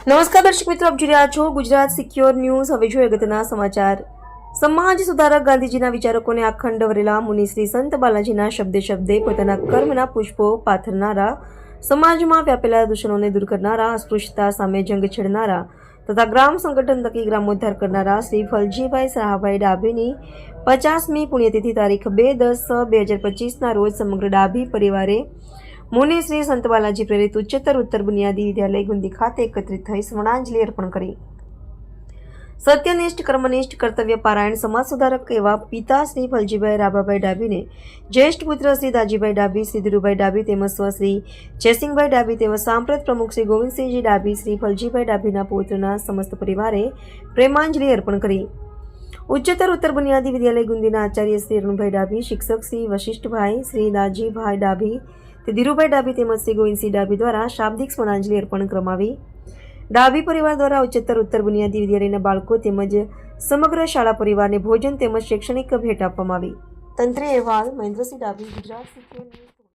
નમસ્કાર દર્શક મિત્રો, આપ જોઈ રહ્યા છો ગુજરાત સિક્યોર ન્યૂઝ। હવે જોઈએ અગત્યના સમાચાર। સમાજ સુધારક ગાંધીજીના વિચારકોને અખંડ વરેલા મુનિ શ્રી સંત બાલાજીના શબ્દે શબ્દે પોતાના કર્મના પુષ્પો પાથરનારા, સમાજમાં વ્યાપેલા દૂષણોને દૂર કરનારા, અસ્પૃશ્યતા સામે જંગ છેડનારા તથા ગ્રામ સંગઠન થકી ગ્રામોદ્ધાર કરનારા શ્રી ફલજીભાઈ સહાભાઈ ડાભીની 50મી પુણ્યતિથિ તારીખ 2/10/2025ના રોજ સમગ્ર ડાભી પરિવારે મુનિ શ્રી સંત બાલાજી પ્રેરિત ઉચ્ચતર ઉત્તર બુનિયાદી વિદ્યાલય ગુંદી ખાતે એકત્રિત થઈ સ્મરણાંજલિ અર્પણ કરી। સત્યનિષ્ઠ, કર્મનિષ્ઠ, કર્તવ્ય પારાયણ સમાજ સુધારક એવા પિતા શ્રી ફલજીભાઈ રાભાભાઈ ડાભીને જ્યેષ્ઠ પુત્ર શ્રી દાજીભાઈ ડાભી, શ્રી ધીરુભાઈ ડાભી તેમજ સ્વ શ્રી જયસિંહભાઈ ડાભી તેમજ સાંપ્રત પ્રમુખ શ્રી ગોવિંદસિંહજી ડાભી, શ્રી ફલજીભાઈ ડાભીના પૌત્રના સમસ્ત પરિવારે પ્રેમાંજલિ અર્પણ કરી। ઉચ્ચતર ઉત્તર બુનિયાદી વિદ્યાલય ગુંદીના આચાર્ય શ્રી અરુણભાઈ ડાભી, શિક્ષક શ્રી વશિષ્ઠભાઈ, શ્રી દાજીભાઈ ડાભી, ધીરુભાઈ ડાભી તેમજ શ્રી ગોવિંદસિંહ ડાભી દ્વારા શાબ્દિક સ્મરણાંજલિ અર્પણ કરવામાં આવી। ડાભી પરિવાર દ્વારા ઉચ્ચતર ઉત્તર બુનિયાદી વિદ્યાલયના બાળકો તેમજ સમગ્ર શાળા પરિવારને ભોજન તેમજ શૈક્ષણિક ભેટ આપવામાં આવી। તંત્રી અહેવાલ મહેન્દ્રસિંહ ડાભી, ગુજરાત સિક્યોર ન્યૂઝ।